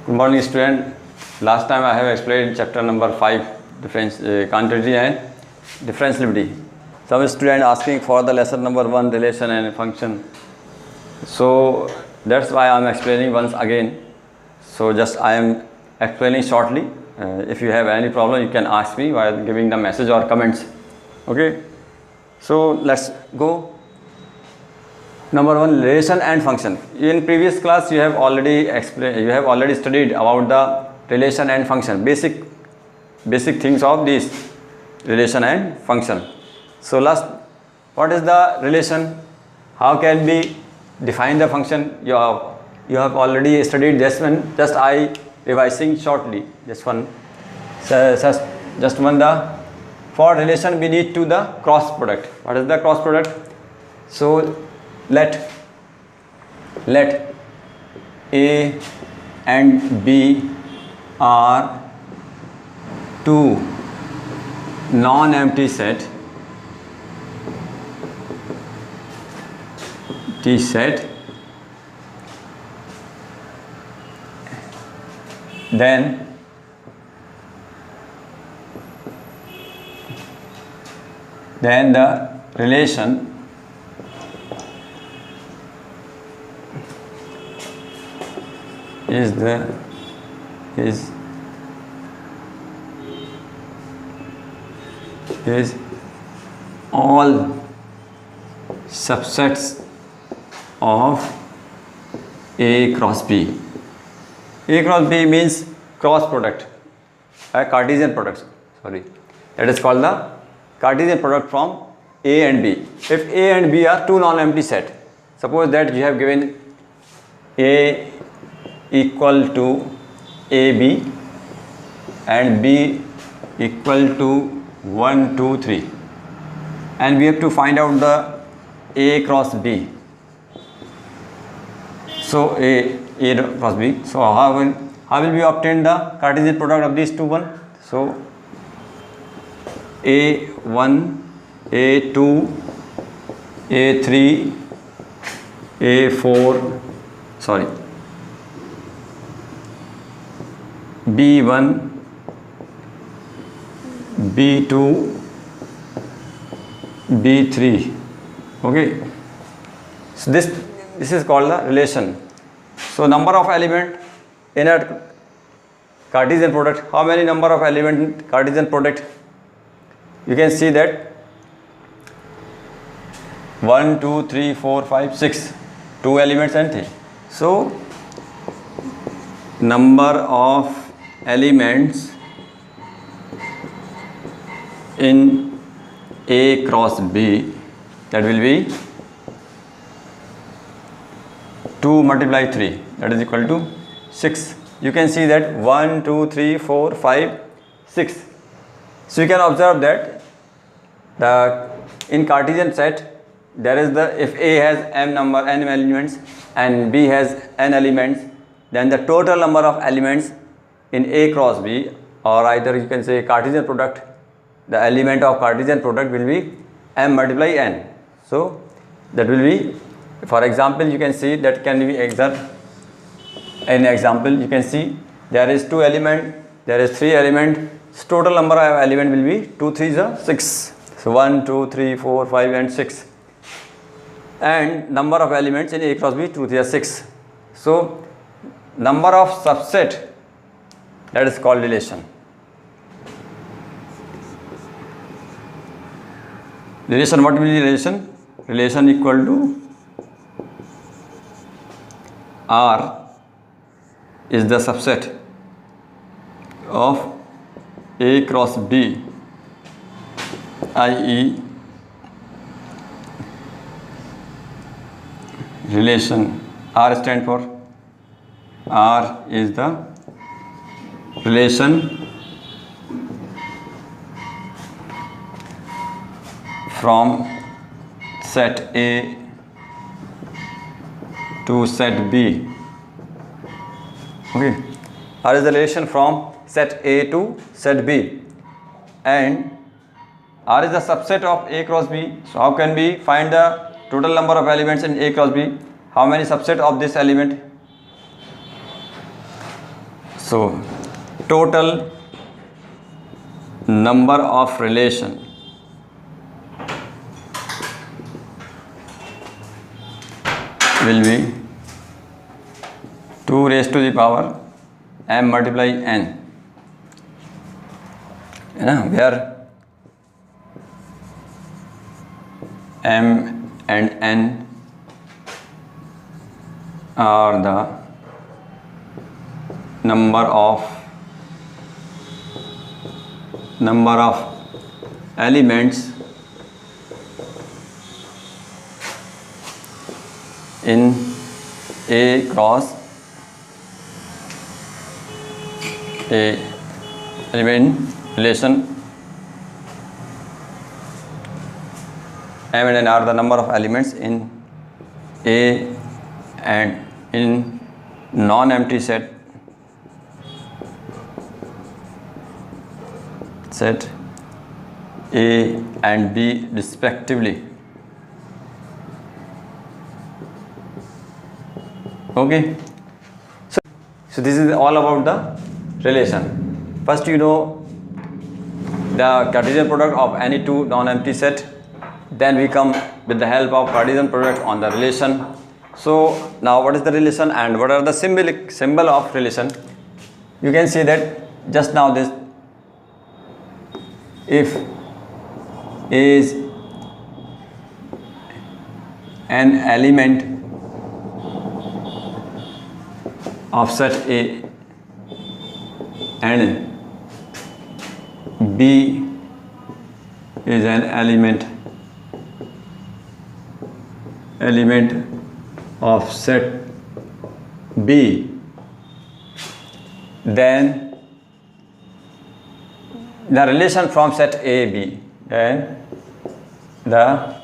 Good morning, student. Last time I have explained chapter number 5, continuity and differentiability. Some student asking for the lesson number 1, relation and function. So that's why I am explaining once again. So just I am explaining shortly. If you have any problem, you can ask me while giving the message or comments. Okay. So let's go. Number 1, relation and function. In previous class you have already explained, you have already studied about the relation and function, basic things of this relation and function. So last, what is the relation? How can we define the function? You have already studied this one. Just I revising shortly this one. So just one, the for relation we need to the cross product. What is the cross product? So let A and B are two non-empty set T set, then the relation is all subsets of A cross B. A cross B means cross product, a Cartesian product, sorry, that is called the Cartesian product from A and B. If A and B are two non-empty set, suppose that you have given A equal to AB and B equal to 1, 2, 3, and we have to find out the A cross B. So A cross B. So how will we obtain the Cartesian product of these two one? So A1, A2, A3, A4, sorry, B1, B2, B3. Okay. So this is called the relation. So number of element in a Cartesian product. How many number of element in Cartesian product? You can see that 1, 2, 3, 4, 5, 6. 2 elements and 3. So number of elements in A cross B, that will be 2 multiply 3, that is equal to 6. You can see that 1, 2, 3, 4, 5, 6. So you can observe that the in Cartesian set there is the, if A has n elements and B has n elements, then the total number of elements in A cross B, or either you can say Cartesian product, the element of Cartesian product will be m multiply n. So that will be, for example, you can see that can be exert an example. You can see there is 2 element, there is 3 element. Total number of element will be 2, 3 is 6. So 1, 2, 3, 4, 5 and 6. And number of elements in A cross B, 2, 3 are 6. So number of subset, that is called relation. Relation, what will be relation? Relation equal to R is the subset of A cross B, i.e. relation. R stand for, R is the relation from set A to set B. Okay. R is the relation from set A to set B, and R is the subset of A cross B. So how can we find the total number of elements in A cross B? How many subset of this element? So total number of relation will be 2 raised to the power m multiply n, है ना, where m and n are the number of elements in A cross A element relation. M and N are the number of elements in A and in non-empty set A and B respectively. Okay, so this is all about the relation. First, you know the Cartesian product of any two non-empty set, then we come with the help of Cartesian product on the relation. So now what is the relation and what are the symbol of relation? You can see that just now this, if A is an element of set A and B is an element of set B, then the relation from set AB, then the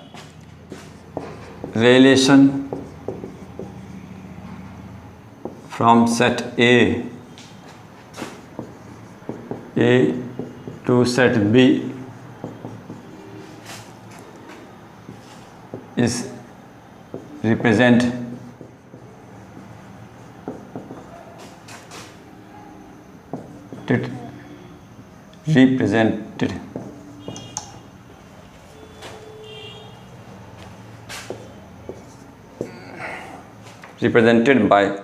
relation from set A to set B is represented by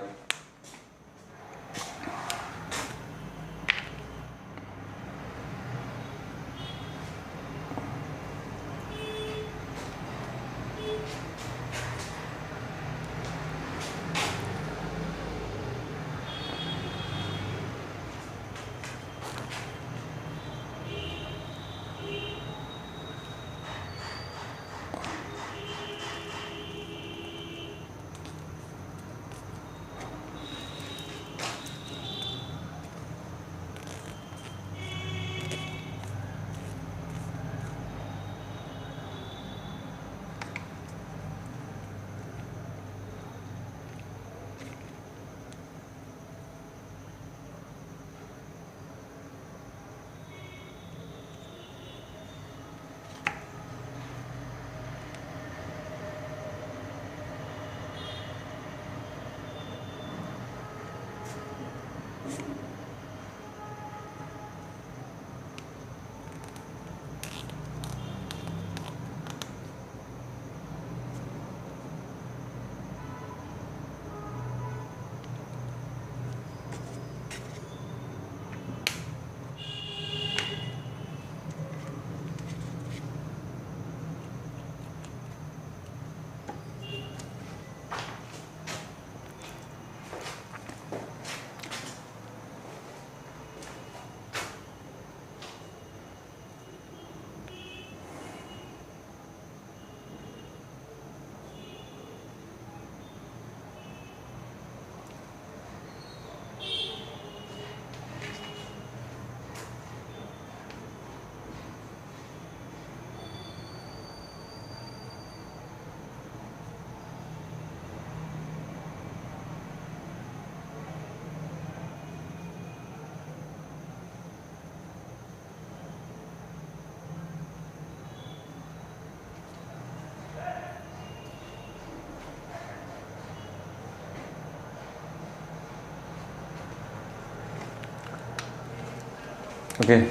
Okay.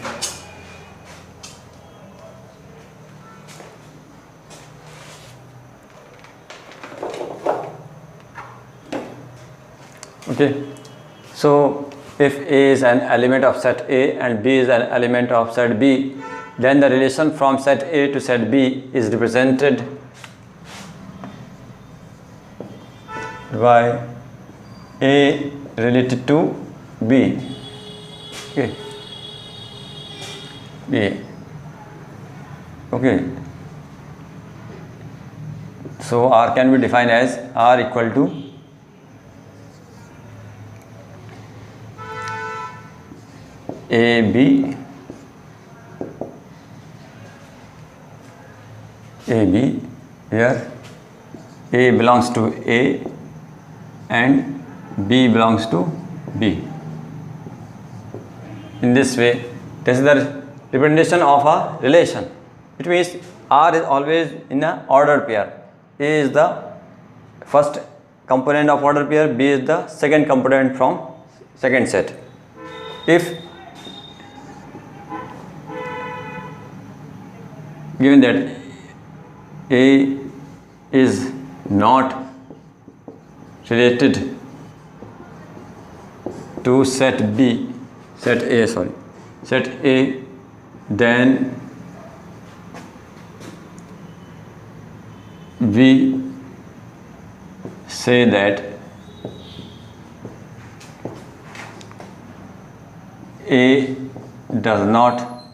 Okay. So if A is an element of set A and B is an element of set B, then the relation from set A to set B is represented by A related to B. Okay. B. Okay. So R can be defined as R equal to AB where A belongs to A and B belongs to B. In this way, this is the representation of a relation. It means R is always in an ordered pair. A is the first component of ordered pair, B is the second component from second set. If given that A is not related to set A, then we say that A does not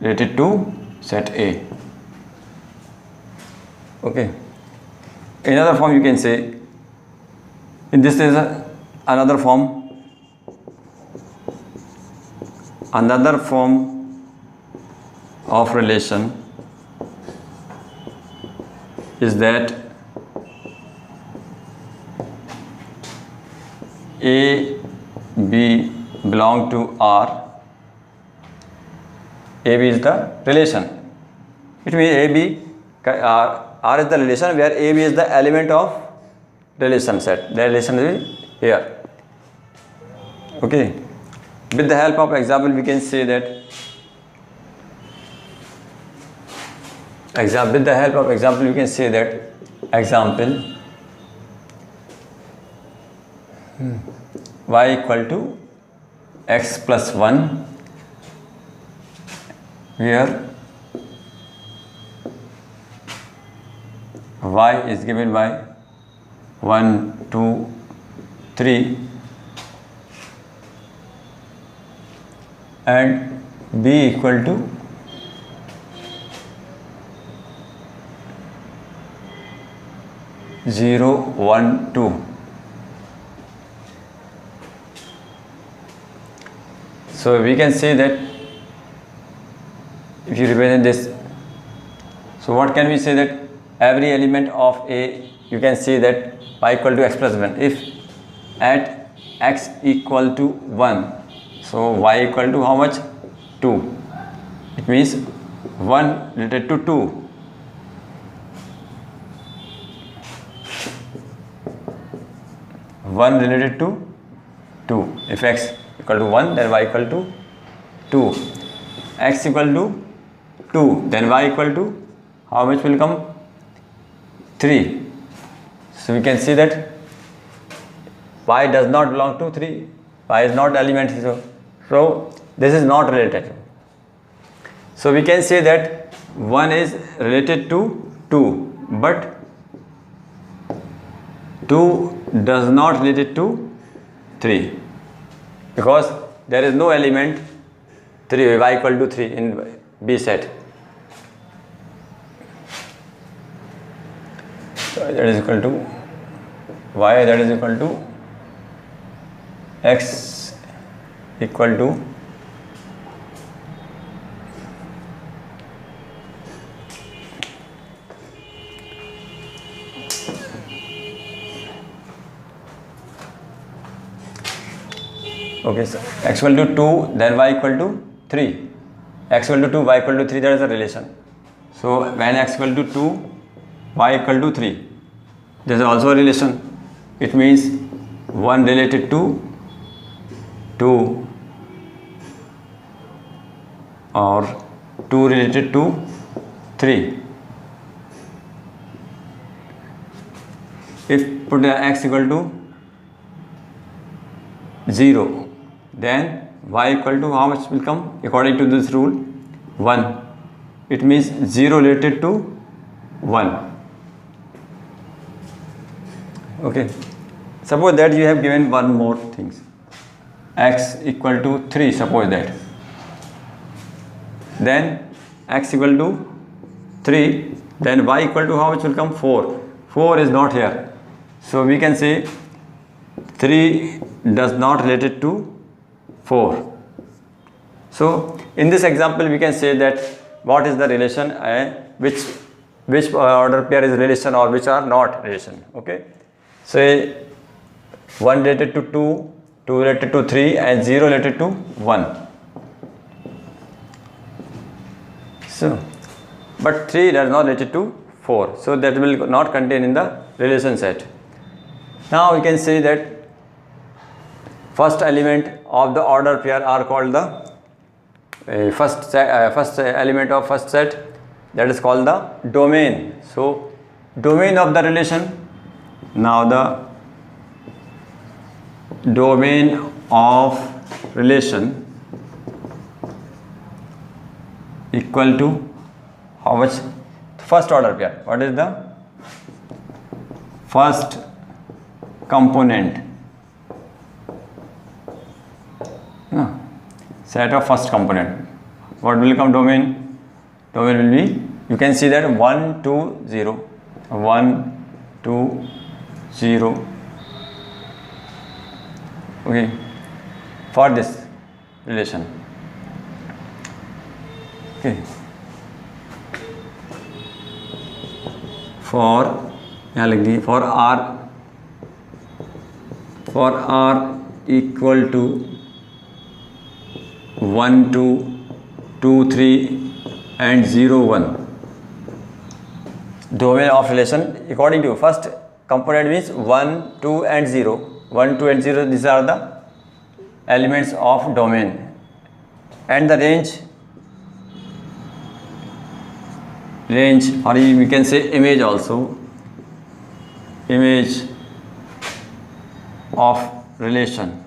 related to set A. Okay. In another form you can say, in this is another form of relation is that A, B belong to R. AB is the relation. It means R is the relation where AB is the element of relation set. The relation is here. Okay. With the help of example, we can say that. With the help of example, you can say that example y equal to x plus 1, where y is given by 1, 2, 3 and b equal to zero, 1, 2. So we can say that if you represent this, so what can we say that every element of A, you can say that y equal to x plus 1. If at x equal to 1, so y equal to how much? 2. It means 1 related to 2. One related to 2. If x equal to 1, then y equal to 2. X equal to 2, then y equal to how much will come? 3. So we can see that y does not belong to 3. Y is not element. So this is not related. So we can say that 1 is related to 2, but 2 does not related to 3 because there is no element 3 y equal to 3 in B set. So that is equal to y, that is equal to x equal to okay, so x equal to 2, then y equal to 3. X equal to 2, y equal to 3, that is the relation. So when x equal to 2, y equal to 3, there is also a relation. It means 1 related to 2 or 2 related to 3. If put x equal to 0, then y equal to how much will come according to this rule? 1. It means 0 related to 1. Okay, suppose that you have given one more things, x equal to 3, suppose that, then x equal to 3, then y equal to how much will come? 4. 4 is not here, so we can say 3 does not related to 4. So in this example we can say that what is the relation and which order pair is relation or which are not relation. Okay, say 1 related to 2, 2 related to 3 and 0 related to 1. So but 3 does not related to 4, so that will not contain in the relation set. Now we can say that first element of the order pair are called the first element of first set, that is called the domain. So domain of the relation, now the domain of relation equal to how much? First order pair. What is the first component? Set of first component. What will become domain? Domain will be, you can see that 1 2 0, 1 2 0. Okay, for this relation. Okay, for r equal to 1 2 2 3 and 0 1, domain of relation according to first component means 1 2 and 0. 1 2 and 0, these are the elements of domain, and the range or we can say image also, image of relation,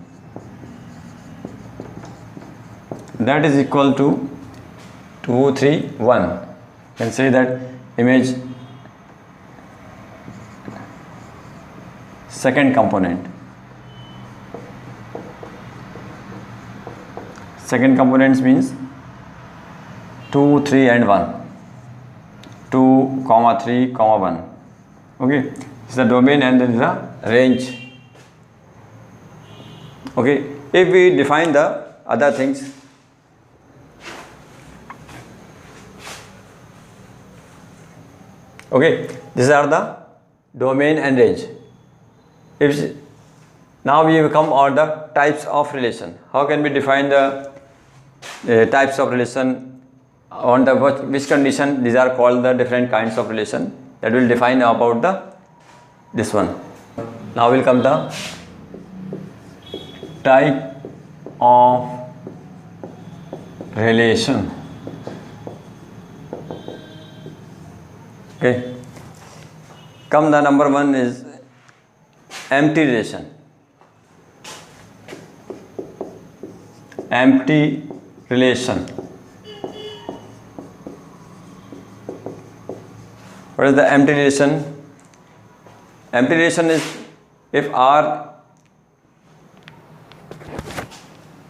that is equal to 2 3 1. You can say that image second component. Second components means 2 3 and 1, 2 3 1. Okay, this is the domain and then is the range. Okay, if we define the other things, okay, these are the domain and range. If now we come on the types of relation. How can we define the types of relation? On the which condition these are called the different kinds of relation, that will define about the this one. Now will come the type of relation. Okay, come the number one is empty relation. Empty relation. What is the empty relation? Empty relation is if R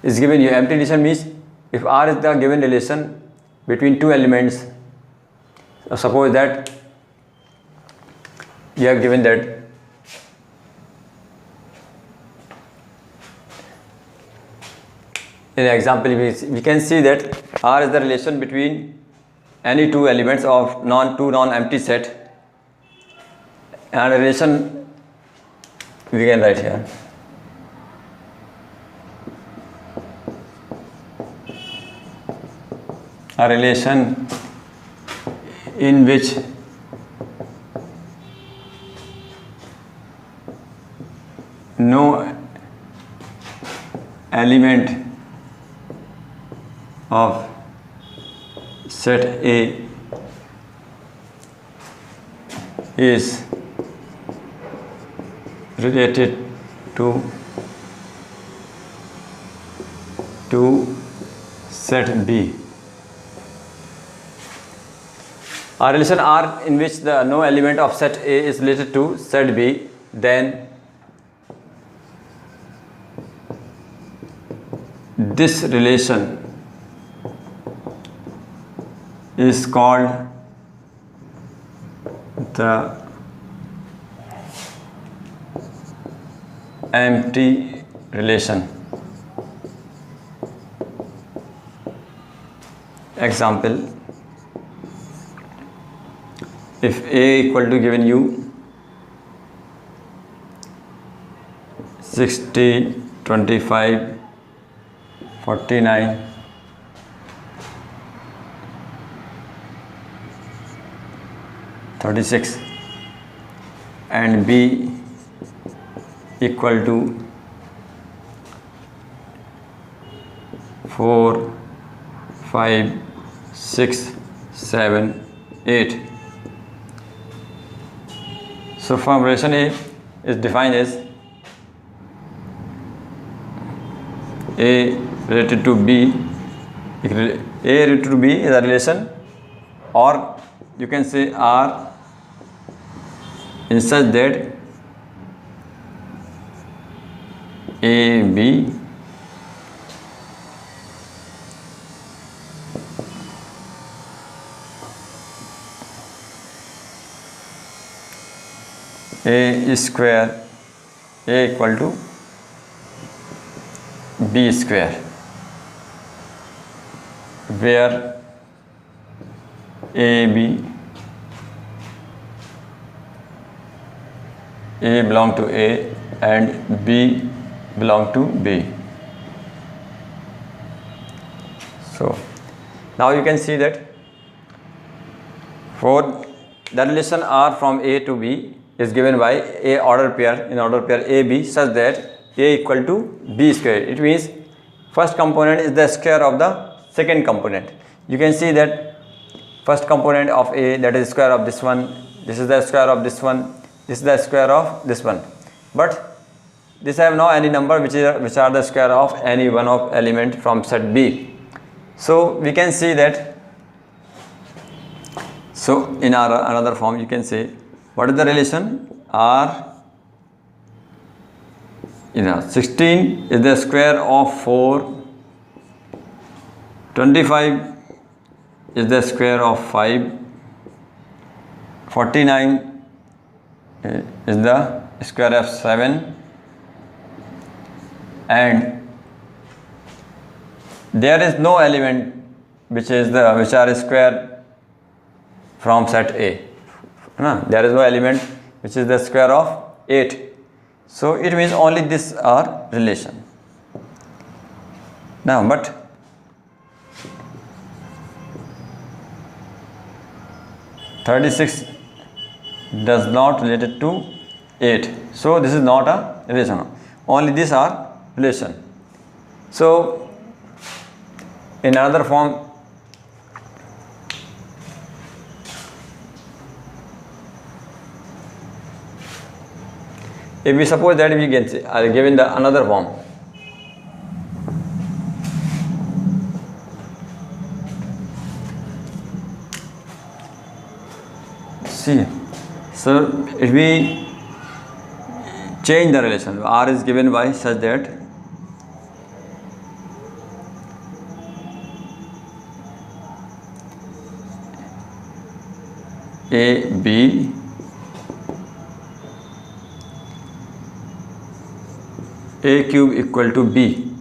is given you. Empty relation means if R is the given relation between two elements. Suppose that you have given that in example we can see that R is the relation between any two elements of non-empty set, and a relation we can write here. A relation in which no element of set A is related to set B. A relation R in which the no element of set A is related to set B, then this relation is called the empty relation. Example, if A equal to given you 60, 25, 49, 36 and B equal to 4, 5, 6, 7, 8. So from relation A is defined as A related to B. A related to B is a relation, or you can say R in such that A, B A square A equal to B square, where A belong to A and B belong to B. So now you can see that for the relation R from A to B is given by A order pair in order pair AB such that A equal to B square. It means first component is the square of the second component. You can see that first component of A, that is square of this one, this is the square of this one, this is the square of this one, but this have no any number which are the square of any one of element from set B. So we can see that, so in our another form you can say what is the relation R. 16 is the square of 4, 25 is the square of 5, 49 is the square of 7, and there is no element which are square from set A. There is no element which is the square of 8. So it means only this are relation. Now, but (36) does not related to 8. So this is not a relation. Only these are relation. So in another form, if we suppose that we can say, are given the another form, see, so if we change the relation, R is given by such that A, B, A cube equal to B.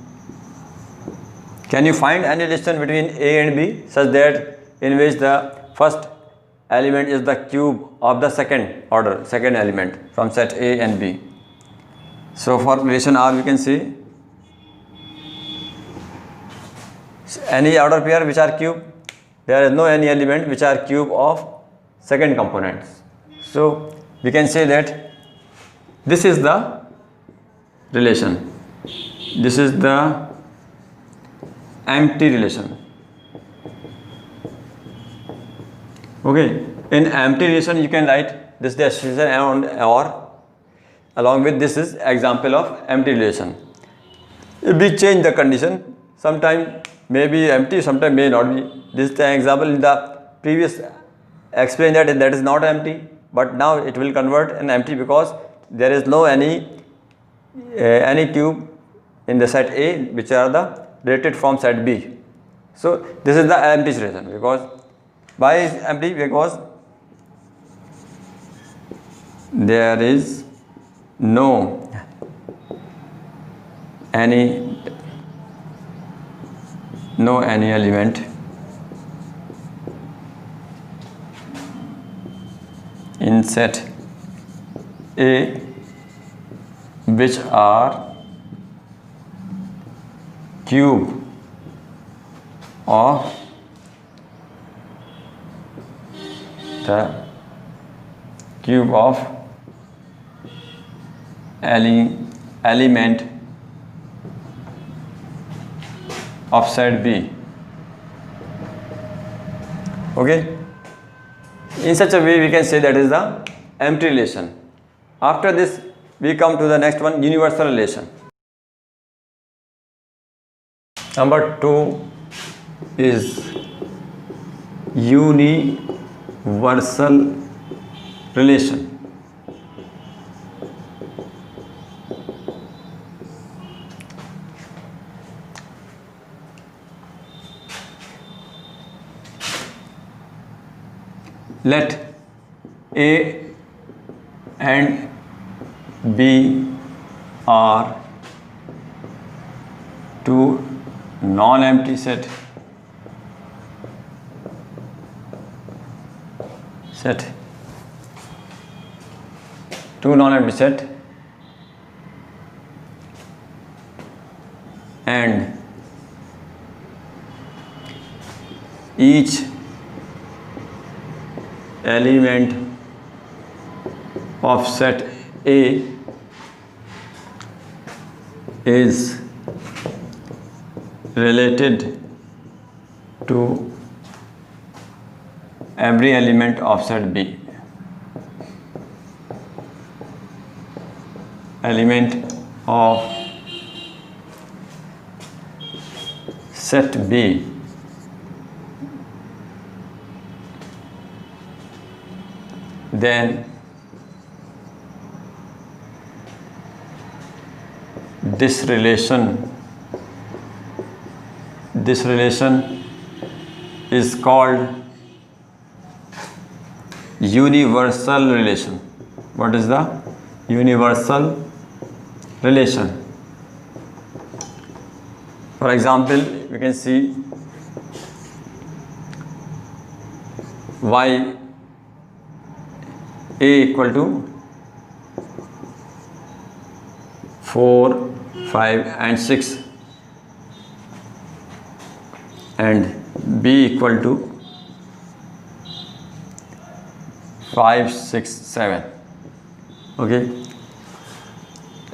Can you find any relation between A and B such that in which the first element is the cube of the second element from set A and B? So for relation R we can say any order pair which are cube, there is no any element which are cube of second components. So we can say that this is the relation, this is the empty relation. Okay, in empty relation you can write this definition and or along with this is example of empty relation. If we change the condition, sometime may be empty, sometime may not be. This the example in the previous explained that that is not empty, but now it will convert an empty because there is no any cube in the set A which are the related from set B. So this is the empty relation. Because why is empty? Because there is no any element in set A which are cube of the cube of element of set B. Okay, in such a way we can say that is the empty relation. After this we come to the next one, universal relation. Number 2 is universal relation. Let A and B are two non-empty set two non-empty set and each element of set A is related to every element of set B. Element of set B then this relation is called universal relation. What is the universal relation? For example, we can see y A equal to 4, 5 and 6 and B equal to 5, 6, 7. Okay,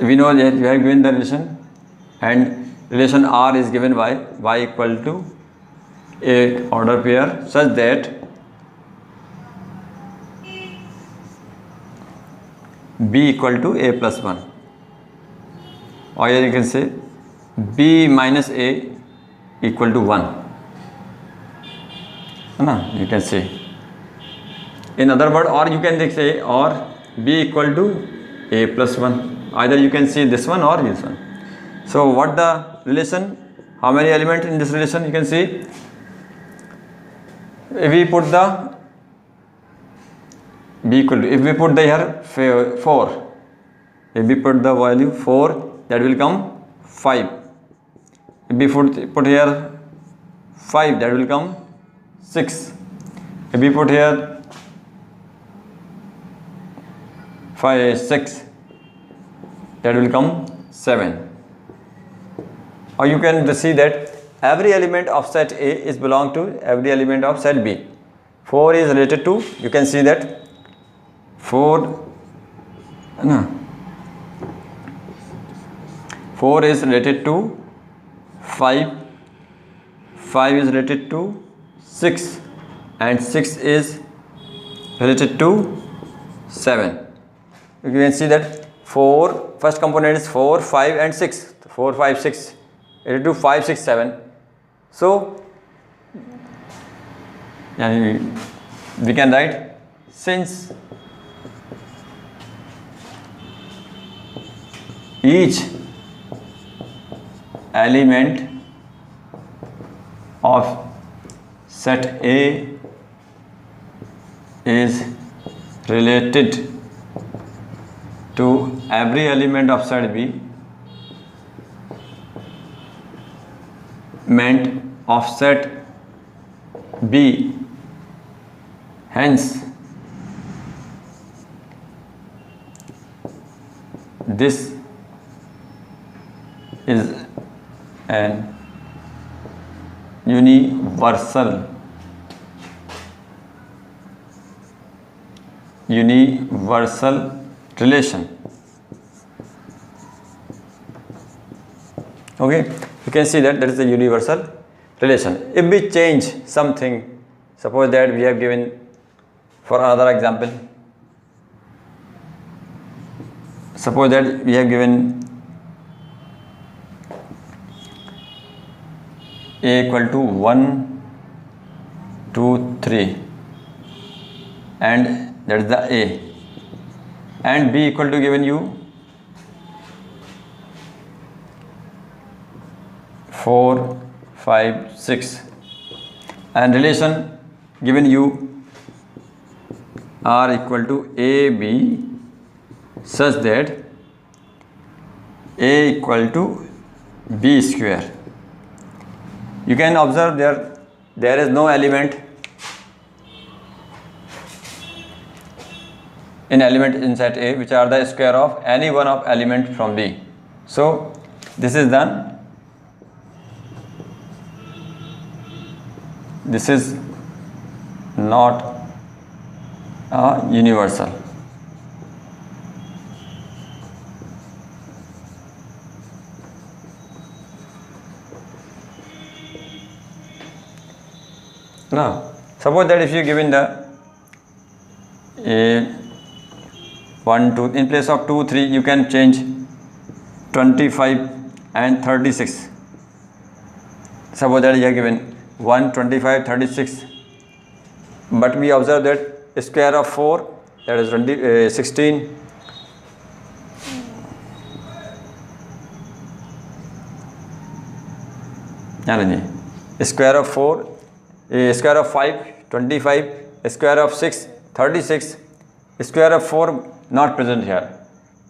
we know that we have given the relation and relation R is given by y equal to a order pair such that B equal to A plus 1, or here you can say B minus A equal to 1. You can say in other word, or you can say or B equal to A plus 1. Either you can see this one or this one. So what the relation, how many elements in this relation? You can see if we put the B equal to, if we put the here 4, if we put the value 4, that will come 5. If we put here 5, that will come 6. If we put here 6, that will come 7. Or you can see that every element of set A is belong to every element of set B. 4 is related to, you can see that 4 is related to 5, 5 is related to 6 and 6 is related to 7. You can see that 4, first component is 4, 5 and 6. 4, 5, 6 related to 5, 6, 7. So we can write, since each element of set A is related to every element of set B, meant of set B, hence this is an universal relation. Okay, you can see that is a universal relation. If we change something, suppose that we have given, for another example, suppose that we have given A equal to 1, 2, 3, and that is the A, and B equal to given you 4, 5, 6, and relation given you are equal to AB, such that A equal to B square. You can observe there is no element in set A which are the square of any one of element from B. So this is done. This is not a universal. Now, suppose that if you given the 1, 2, in place of 2, 3, you can change 25 and 36. Suppose that you are given 1, 25, 36, but we observe that square of 4, that is 16. Square of 4, square of 5, 25, square of 6, 36, square of 4 not present here.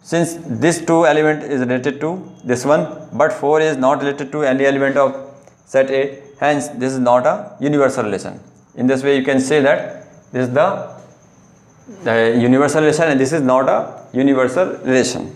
Since this 2 element is related to this one, but 4 is not related to any element of set A, hence this is not a universal relation. In this way you can say that this is the universal relation and this is not a universal relation.